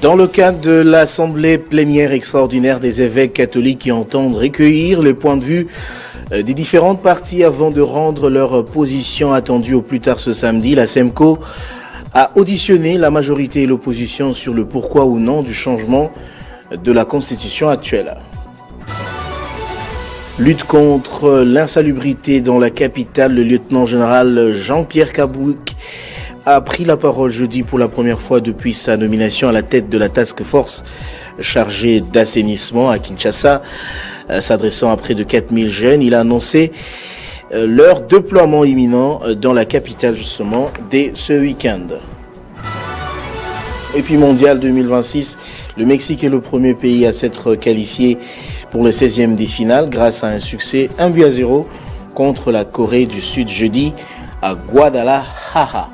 Dans le cadre de l'Assemblée plénière extraordinaire des évêques catholiques qui entendent recueillir les points de vue des différentes parties avant de rendre leur position attendue au plus tard ce samedi, la SEMCO a auditionné la majorité et l'opposition sur le pourquoi ou non du changement de la constitution actuelle. Lutte contre l'insalubrité dans la capitale, le lieutenant-général Jean-Pierre Kabouk a pris la parole jeudi pour la première fois depuis sa nomination à la tête de la task force chargée d'assainissement à Kinshasa. S'adressant à près de 4000 jeunes, il a annoncé leur déploiement imminent dans la capitale justement dès ce week-end. Et puis mondial 2026, le Mexique est le premier pays à s'être qualifié pour le 16e des finales grâce à un succès 1-0 contre la Corée du Sud jeudi à Guadalajara.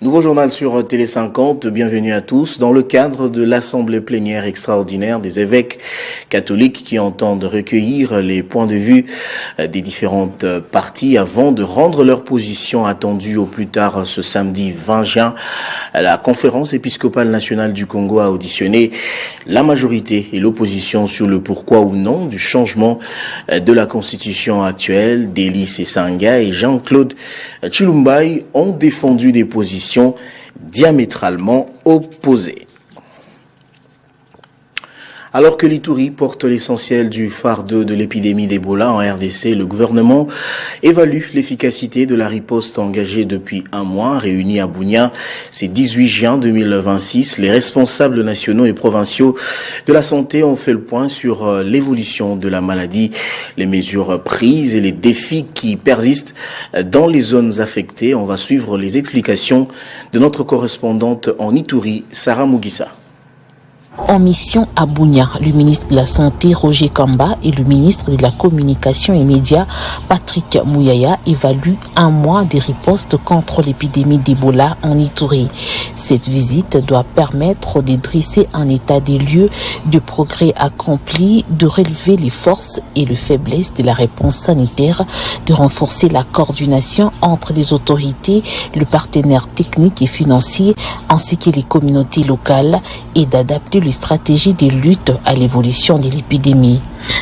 Nouveau journal sur Télé 50, bienvenue à tous. Dans le cadre de l'Assemblée plénière extraordinaire des évêques catholiques qui entendent recueillir les points de vue des différentes parties avant de rendre leur position attendue au plus tard ce samedi 20 juin, la conférence épiscopale nationale du Congo a auditionné la majorité et l'opposition sur le pourquoi ou non du changement de la constitution actuelle. Délice Essanga et Jean-Claude Chilumbai ont défendu des positions diamétralement opposées. Alors que l'Ituri porte l'essentiel du fardeau de l'épidémie d'Ebola en RDC, le gouvernement évalue l'efficacité de la riposte engagée depuis un mois. Réunis à Bunia, c'est 18 juin 2026. Les responsables nationaux et provinciaux de la santé ont fait le point sur l'évolution de la maladie, les mesures prises et les défis qui persistent dans les zones affectées. On va suivre les explications de notre correspondante en Ituri, Sarah Mugisa. En mission à Bunia, le ministre de la Santé Roger Kamba et le ministre de la Communication et Médias Patrick Mouyaya évaluent un mois de riposte contre l'épidémie d'Ebola en Ituri. Cette visite doit permettre de dresser un état des lieux de progrès accomplis, de relever les forces et les faiblesses de la réponse sanitaire, de renforcer la coordination entre les autorités, le partenaire technique et financier ainsi que les communautés locales et d'adapter les stratégies de lutte à l'évolution de l'épidémie.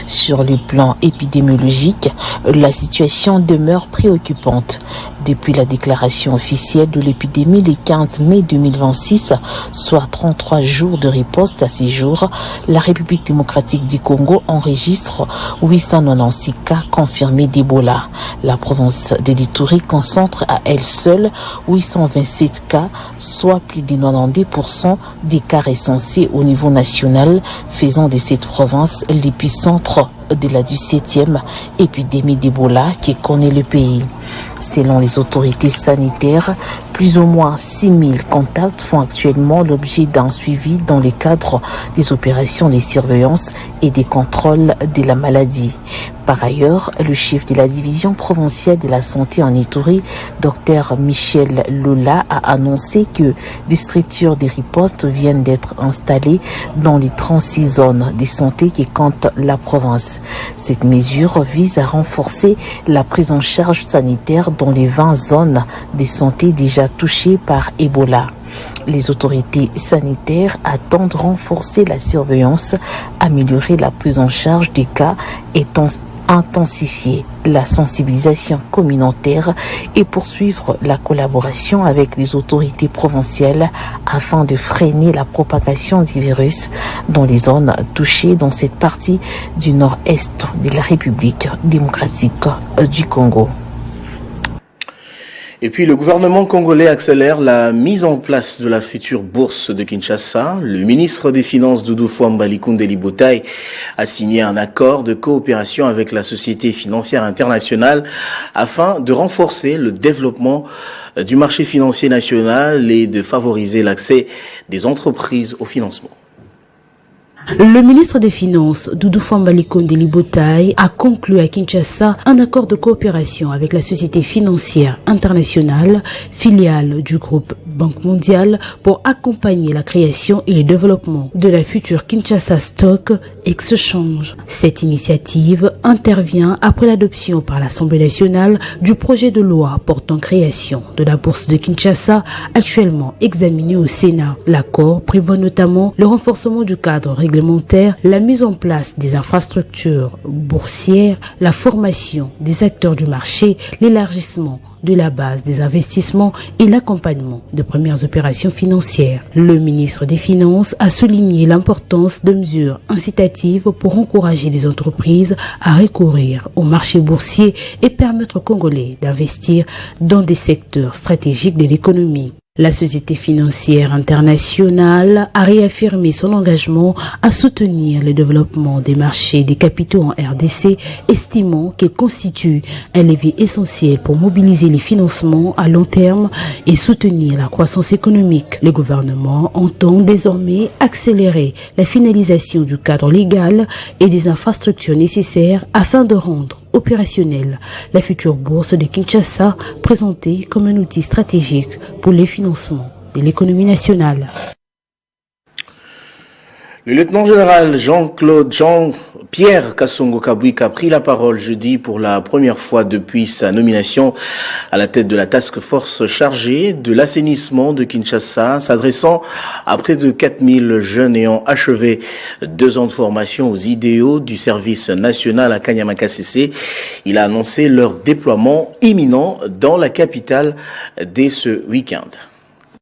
Sur le plan épidémiologique, la situation demeure préoccupante. Depuis la déclaration officielle de l'épidémie le 15 mai 2026, soit 33 jours de riposte à ces jours, la République démocratique du Congo enregistre 896 cas confirmés d'Ebola. La province de l'Ituri concentre à elle seule 827 cas, soit plus de 92% des cas recensés au niveau national, faisant de cette province l'épicentre de la 17e épidémie d'Ebola qui connaît le pays. Selon les autorités sanitaires, plus ou moins 6000 contacts font actuellement l'objet d'un suivi dans le cadre des opérations de surveillance et des contrôles de la maladie. Par ailleurs, le chef de la division provinciale de la santé en Ituri, Dr Michel Lola, a annoncé que des structures de riposte viennent d'être installées dans les 36 zones de santé qui comptent la province. Cette mesure vise à renforcer la prise en charge sanitaire dans les 20 zones de santé déjà touchées par Ebola. Les autorités sanitaires attendent renforcer la surveillance, améliorer la prise en charge des cas et intensifier la sensibilisation communautaire et poursuivre la collaboration avec les autorités provinciales afin de freiner la propagation du virus dans les zones touchées dans cette partie du nord-est de la République démocratique du Congo. Et puis le gouvernement congolais accélère la mise en place de la future bourse de Kinshasa. Le ministre des Finances Doudou Fwamba Kundeli Botai a signé un accord de coopération avec la Société financière internationale afin de renforcer le développement du marché financier national et de favoriser l'accès des entreprises au financement. Le ministre des Finances, Doudou Fwamba Kundeli Botai, a conclu à Kinshasa un accord de coopération avec la Société financière internationale, filiale du groupe Banque mondiale pour accompagner la création et le développement de la future Kinshasa Stock Exchange. Cette initiative intervient après l'adoption par l'Assemblée nationale du projet de loi portant création de la bourse de Kinshasa, actuellement examiné au Sénat. L'accord prévoit notamment le renforcement du cadre réglementaire, la mise en place des infrastructures boursières, la formation des acteurs du marché, l'élargissement de la base des investissements et l'accompagnement de premières opérations financières. Le ministre des Finances a souligné l'importance de mesures incitatives pour encourager les entreprises à recourir au marché boursier et permettre aux Congolais d'investir dans des secteurs stratégiques de l'économie. La Société financière internationale a réaffirmé son engagement à soutenir le développement des marchés des capitaux en RDC, estimant qu'il constitue un levier essentiel pour mobiliser les financements à long terme et soutenir la croissance économique. Le gouvernement entend désormais accélérer la finalisation du cadre légal et des infrastructures nécessaires afin de rendre opérationnelle la future bourse de Kinshasa, présentée comme un outil stratégique pour les financements de l'économie nationale. Le lieutenant-général Jean-Pierre Kasongo Kabwik a pris la parole jeudi pour la première fois depuis sa nomination à la tête de la task force chargée de l'assainissement de Kinshasa, s'adressant à près de 4000 jeunes ayant achevé 2 ans de formation aux idéaux du service national à Kanyama-Kasese. Il a annoncé leur déploiement imminent dans la capitale dès ce week-end.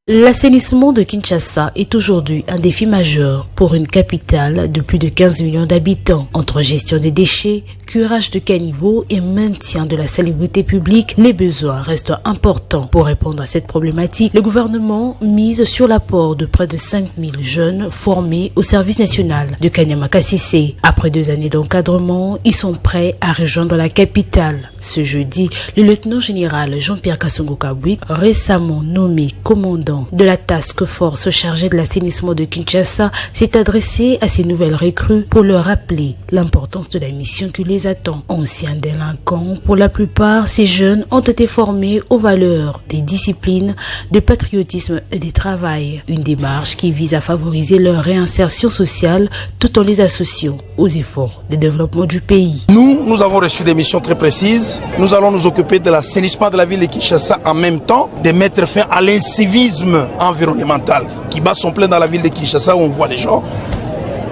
L'assainissement de Kinshasa est aujourd'hui un défi majeur pour une capitale de plus de 15 millions d'habitants. Entre gestion des déchets, curage de caniveaux et maintien de la salubrité publique, les besoins restent importants. Pour répondre à cette problématique, le gouvernement mise sur l'apport de près de 5000 jeunes formés au service national de Kanyama-Kasese. Après 2 années d'encadrement, ils sont prêts à rejoindre la capitale. Ce jeudi, le lieutenant-général Jean-Pierre Kasongo Kabwik, récemment nommé commandant de la task force chargée de l'assainissement de Kinshasa, s'est adressé à ces nouvelles recrues pour leur rappeler l'importance de la mission qui les attend. Anciens délinquants, pour la plupart, ces jeunes ont été formés aux valeurs des disciplines, de patriotisme et du travail. Une démarche qui vise à favoriser leur réinsertion sociale tout en les associant aux efforts de développement du pays. Nous avons reçu des missions très précises. Nous allons nous occuper de l'assainissement de la ville de Kinshasa en même temps de mettre fin à l'incivisme environnemental qui bat son plein dans la ville de Kinshasa où on voit les gens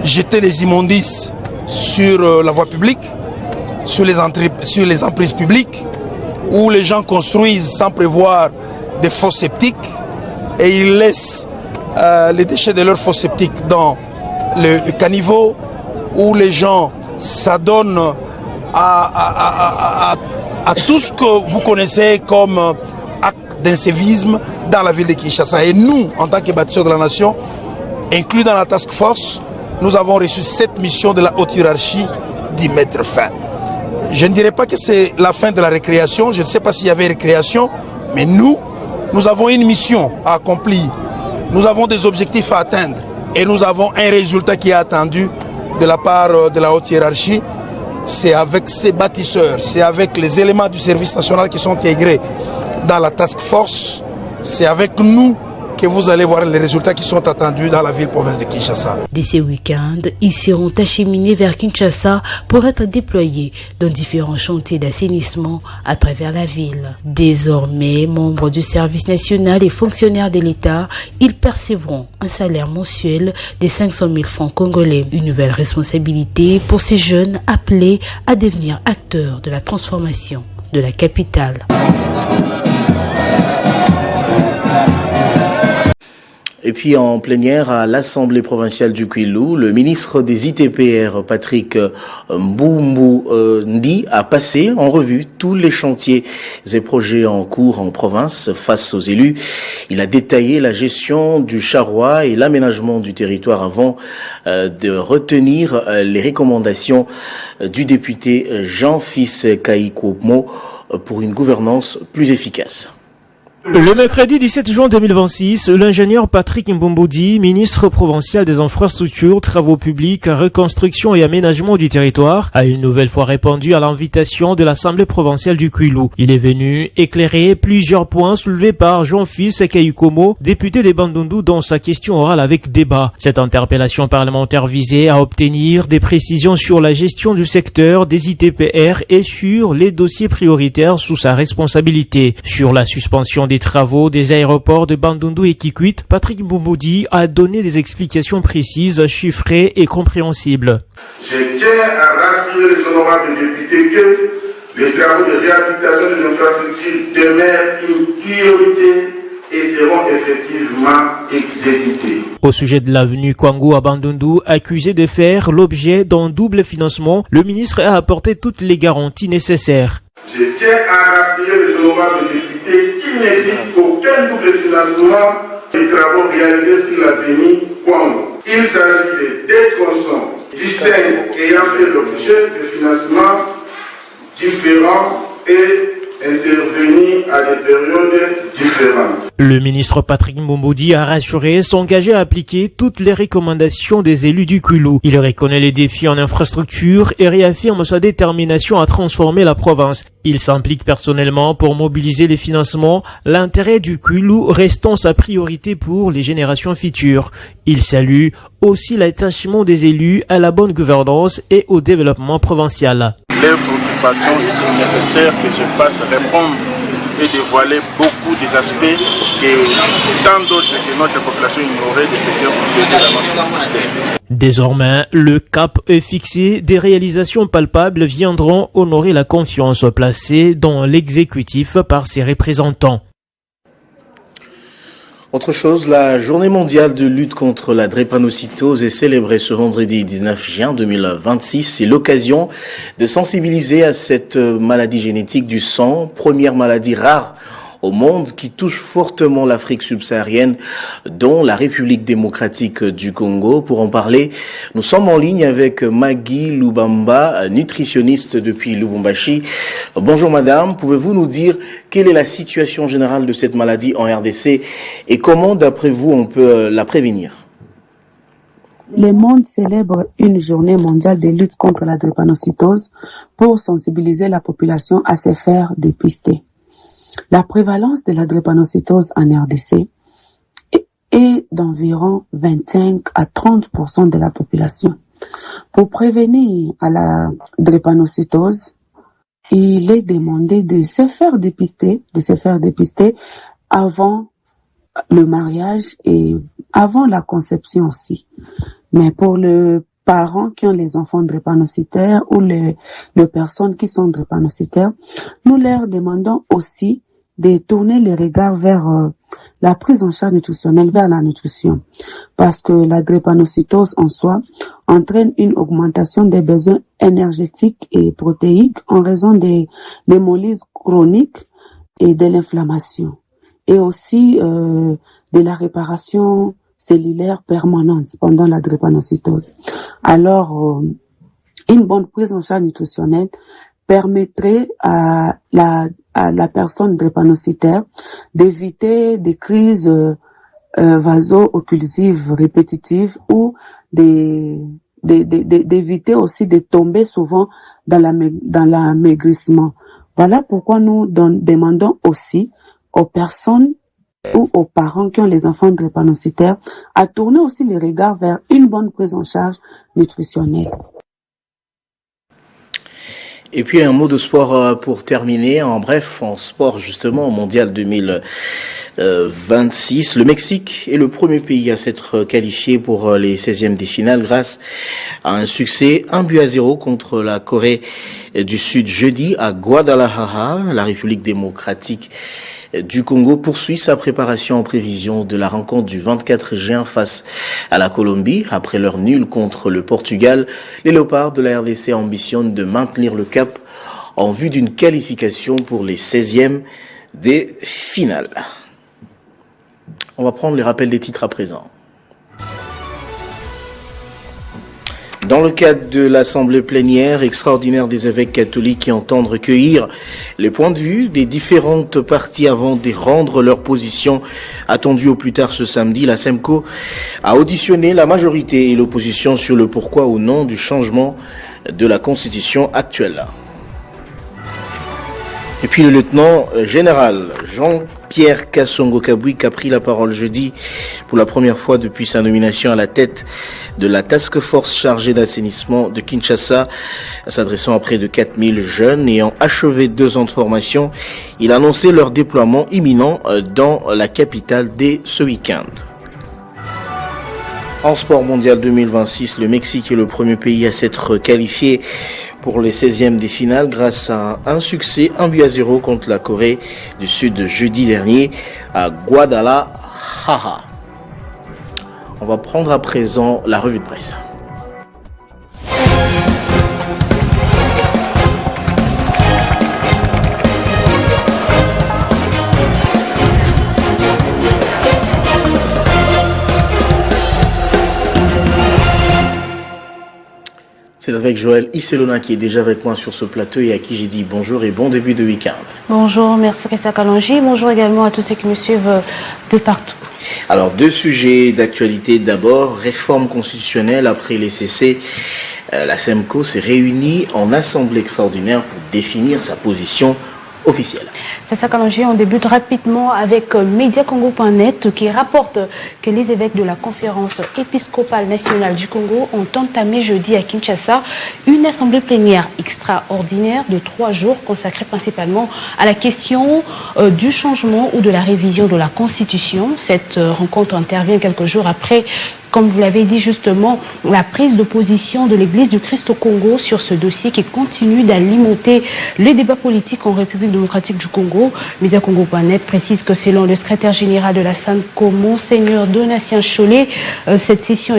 jeter les immondices sur la voie publique, sur les emprises publiques, où les gens construisent sans prévoir des fosses septiques et ils laissent les déchets de leurs fosses septiques dans le caniveau, où les gens s'adonnent à tout ce que vous connaissez comme acte d'incivisme dans la ville de Kinshasa. Et nous, en tant que bâtisseurs de la nation, inclus dans la task force, nous avons reçu cette mission de la haute hiérarchie d'y mettre fin. Je ne dirais pas que c'est la fin de la récréation, je ne sais pas s'il y avait récréation, mais nous avons une mission à accomplir, nous avons des objectifs à atteindre et nous avons un résultat qui est attendu de la part de la haute hiérarchie. C'est avec ces bâtisseurs, c'est avec les éléments du service national qui sont intégrés dans la task force, c'est avec nous que vous allez voir les résultats qui sont attendus dans la ville-province de Kinshasa. Dès ce week-end, ils seront acheminés vers Kinshasa pour être déployés dans différents chantiers d'assainissement à travers la ville. Désormais, membres du service national et fonctionnaires de l'État, ils percevront un salaire mensuel de 500 000 francs congolais. Une nouvelle responsabilité pour ces jeunes appelés à devenir acteurs de la transformation de la capitale. Et puis en plénière à l'Assemblée provinciale du Kwilu, le ministre des ITPR, Patrick Mbumbu-Ndi, a passé en revue tous les chantiers et projets en cours en province face aux élus. Il a détaillé la gestion du charroi et l'aménagement du territoire avant de retenir les recommandations du député Jean-Fils Kaïkomo pour une gouvernance plus efficace. Le mercredi 17 juin 2026, l'ingénieur Patrick Mbomboudi, ministre provincial des infrastructures, travaux publics, reconstruction et aménagement du territoire, a une nouvelle fois répondu à l'invitation de l'Assemblée provinciale du Kwilu. Il est venu éclairer plusieurs points soulevés par Jean-Fils Kayukomo, député des Bandundu, dans sa question orale avec débat. Cette interpellation parlementaire visait à obtenir des précisions sur la gestion du secteur des ITPR et sur les dossiers prioritaires sous sa responsabilité. Sur la suspension des travaux des aéroports de Bandundu et Kikwit, Patrick Mbomboudi a donné des explications précises, chiffrées et compréhensibles. Je tiens à rassurer les honorables députés que les travaux de réhabilitation des infrastructures demeurent une priorité et seront effectivement exécutés. Au sujet de l'avenue Kwangu à Bandundu, accusé de faire l'objet d'un double financement, le ministre a apporté toutes les garanties nécessaires. Je tiens à rassurer les honorables députés qu'il n'existe aucun double financement des travaux réalisés sur l'avenue Kwangu. Il s'agit de deux tronçons distincts ayant fait l'objet de financements différents et intervenir à des périodes différentes. Le ministre Patrick Mbomboudi a rassuré s'engager à appliquer toutes les recommandations des élus du Kwilu. Il reconnaît les défis en infrastructure et réaffirme sa détermination à transformer la province. Il s'implique personnellement pour mobiliser les financements, l'intérêt du Kwilu restant sa priorité pour les générations futures. Il salue aussi l'attachement des élus à la bonne gouvernance et au développement provincial. Les préoccupations, il est nécessaire que je passe répondre et dévoiler beaucoup des aspects que tant d'autres que notre population ignorait de ce que vous faisiez dans notre ministère. Désormais, le cap est fixé, des réalisations palpables viendront honorer la confiance placée dans l'exécutif par ses représentants. Autre chose, la journée mondiale de lutte contre la drépanocytose est célébrée ce vendredi 19 juin 2026. C'est l'occasion de sensibiliser à cette maladie génétique du sang, première maladie rare au monde qui touche fortement l'Afrique subsaharienne, dont la République démocratique du Congo. Pour en parler, nous sommes en ligne avec Maggie Lubamba, nutritionniste depuis Lubumbashi. Bonjour madame, pouvez-vous nous dire quelle est la situation générale de cette maladie en RDC et comment, d'après vous, on peut la prévenir? Le monde célèbre une journée mondiale de lutte contre la drépanocytose pour sensibiliser la population à se faire dépister. La prévalence de la drépanocytose en RDC est d'environ 25 à 30% de la population. Pour prévenir à la drépanocytose, il est demandé de se faire dépister avant le mariage et avant la conception aussi. Mais pour les parents qui ont les enfants drépanocytaires ou les personnes qui sont drépanocytaires, nous leur demandons aussi de tourner les regards vers la prise en charge nutritionnelle, vers la nutrition. Parce que la drépanocytose en soi entraîne une augmentation des besoins énergétiques et protéiques en raison des hémolyses chroniques et de l'inflammation. Et aussi de la réparation cellulaire permanente pendant la drépanocytose. Alors, une bonne prise en charge nutritionnelle permettrait à la personne drépanocytaire d'éviter des crises vaso-occlusives répétitives ou d'éviter aussi de tomber souvent dans l'amaigrissement. Voilà pourquoi nous demandons aussi aux personnes ou aux parents qui ont les enfants drépanocytaires à tourner aussi les regards vers une bonne prise en charge nutritionnelle. Et puis un mot de sport pour terminer. En bref, en sport justement, au mondial 2026, le Mexique est le premier pays à s'être qualifié pour les 16e des finales grâce à un succès 1-0 contre la Corée du Sud jeudi à Guadalajara. La République démocratique du Congo poursuit sa préparation en prévision de la rencontre du 24 juin face à la Colombie. Après leur nul contre le Portugal, les Léopards de la RDC ambitionnent de maintenir le cap en vue d'une qualification pour les 16e des finales. On va prendre les rappels des titres à présent. Dans le cadre de l'Assemblée plénière extraordinaire des évêques catholiques qui entendent recueillir les points de vue des différentes parties avant de rendre leur position attendue au plus tard ce samedi, la SEMCO a auditionné la majorité et l'opposition sur le pourquoi ou non du changement de la constitution actuelle. Et puis le lieutenant général Jean-Pierre Kassongo Kabouik a pris la parole jeudi pour la première fois depuis sa nomination à la tête de la task force chargée d'assainissement de Kinshasa, s'adressant à près de 4000 jeunes ayant achevé 2 ans de formation. Il a annoncé leur déploiement imminent dans la capitale dès ce week-end. En sport mondial 2026, le Mexique est le premier pays à s'être qualifié pour les 16e des finales grâce à un succès 1-0 contre la Corée du Sud jeudi dernier à Guadalajara. On va prendre à présent la revue de presse. C'est avec Joël Isselona qui est déjà avec moi sur ce plateau et à qui j'ai dit bonjour et bon début de week-end. Bonjour, merci Christian Kalonji. Bonjour également à tous ceux qui me suivent de partout. Alors, 2 sujets d'actualité. D'abord, réforme constitutionnelle. Après les CC, la SEMCO s'est réunie en assemblée extraordinaire pour définir sa position officielle. Christian Kalonji, on débute rapidement avec Mediacongo.net qui rapporte que les évêques de la conférence épiscopale nationale du Congo ont entamé jeudi à Kinshasa une assemblée plénière extraordinaire de 3 jours consacrée principalement à la question du changement ou de la révision de la Constitution. Cette rencontre intervient quelques jours après, comme vous l'avez dit justement, la prise de position de l'Église du Christ au Congo sur ce dossier qui continue d'alimenter les débats politiques en République démocratique du Congo. Mediacongo.net précise que selon le secrétaire général de la SEMCO, Monseigneur Donatien Cholet, cette session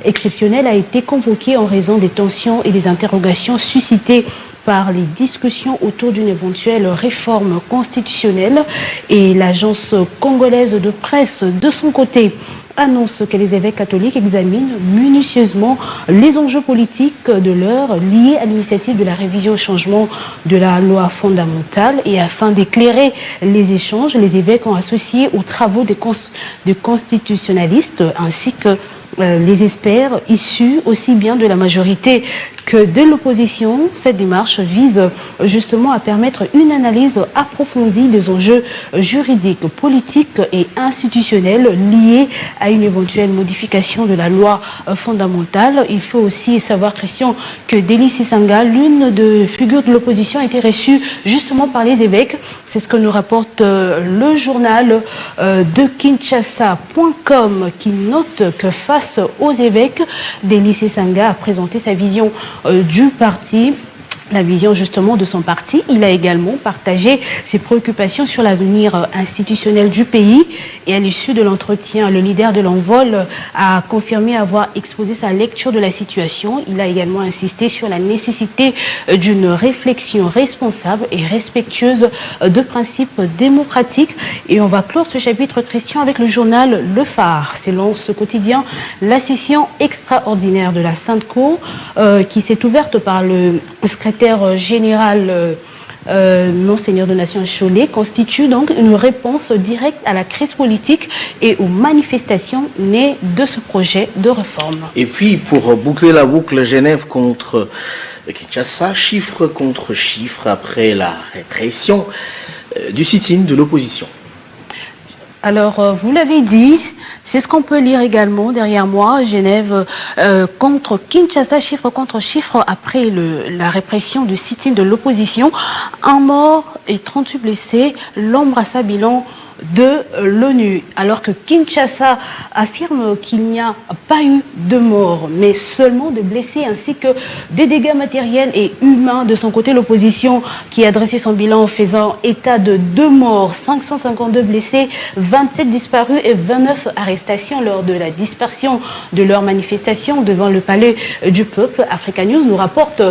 exceptionnelle a été convoquée en raison des tensions et des interrogations suscitées par les discussions autour d'une éventuelle réforme constitutionnelle. Et l'agence congolaise de presse, de son côté, annonce que les évêques catholiques examinent minutieusement les enjeux politiques de l'heure liés à l'initiative de la révision au changement de la loi fondamentale. Et afin d'éclairer les échanges, les évêques ont associé aux travaux des constitutionnalistes ainsi que les experts issus aussi bien de la majorité que de l'opposition. Cette démarche vise justement à permettre une analyse approfondie des enjeux juridiques, politiques et institutionnels liés à une éventuelle modification de la loi fondamentale. Il faut aussi savoir, Christian, que Deli Sisanga, l'une des figures de l'opposition, a été reçue justement par les évêques. C'est ce que nous rapporte le journal de Kinshasa.com qui note que face aux évêques, Deli Sisanga a présenté sa vision du parti, la vision justement de son parti. Il a également partagé ses préoccupations sur l'avenir institutionnel du pays et à l'issue de l'entretien, le leader de l'Envol a confirmé avoir exposé sa lecture de la situation. Il a également insisté sur la nécessité d'une réflexion responsable et respectueuse de principes démocratiques. Et on va clore ce chapitre, Christian, avec le journal Le Phare. Selon ce quotidien, la session extraordinaire de la SEMCO qui s'est ouverte par le secrétaire général Monseigneur Donatien Cholet constitue donc une réponse directe à la crise politique et aux manifestations nées de ce projet de réforme. Et puis pour boucler la boucle, Genève contre Kinshasa, chiffre contre chiffre après la répression du sit-in de l'opposition. Alors, vous l'avez dit, c'est ce qu'on peut lire également derrière moi. Genève contre Kinshasa, chiffre contre chiffre après la répression du sit-in de l'opposition. 1 mort et 38 blessés, l'embrassa bilan de l'ONU, alors que Kinshasa affirme qu'il n'y a pas eu de morts, mais seulement de blessés ainsi que des dégâts matériels et humains. De son côté, l'opposition qui a dressé son bilan en faisant état de 2 morts, 552 blessés, 27 disparus et 29 arrestations lors de la dispersion de leur manifestation devant le palais du peuple. Africa News nous rapporte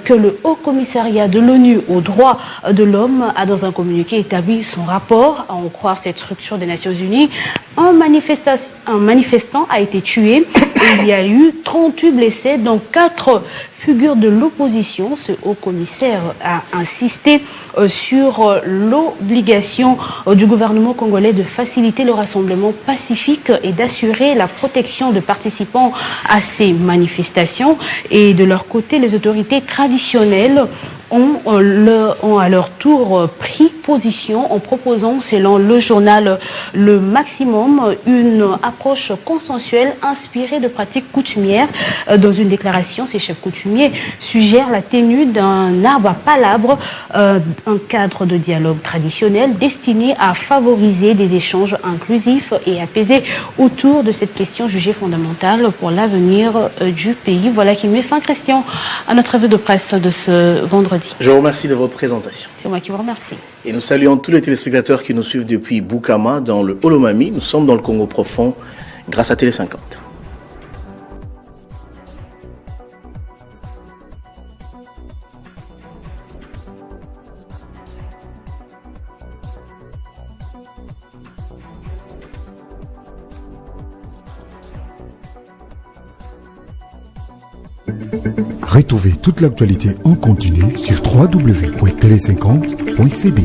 que le Haut Commissariat de l'ONU aux droits de l'homme a dans un communiqué établi son rapport à en croire croire cette structure des Nations Unies. Un manifestant a été tué et il y a eu 38 blessés, dont 4 figures de l'opposition. Ce haut commissaire a insisté sur l'obligation du gouvernement congolais de faciliter le rassemblement pacifique et d'assurer la protection de participants à ces manifestations. Et de leur côté, les autorités traditionnelles ont à leur tour pris position en proposant, selon le journal Le Maximum, une approche consensuelle inspirée de pratiques coutumières. Dans une déclaration, ces chefs coutumiers suggèrent la tenue d'un arbre à palabres, un cadre de dialogue traditionnel destiné à favoriser des échanges inclusifs et apaisés autour de cette question jugée fondamentale pour l'avenir du pays. Voilà qui met fin, Christian, à notre revue de presse de ce vendredi. Je vous remercie de votre présentation. C'est moi qui vous remercie. Et nous saluons tous les téléspectateurs qui nous suivent depuis Bukama, dans le Holomami. Nous sommes dans le Congo profond, grâce à Télé 50. Retrouvez toute l'actualité en continu sur www.tele50.cd.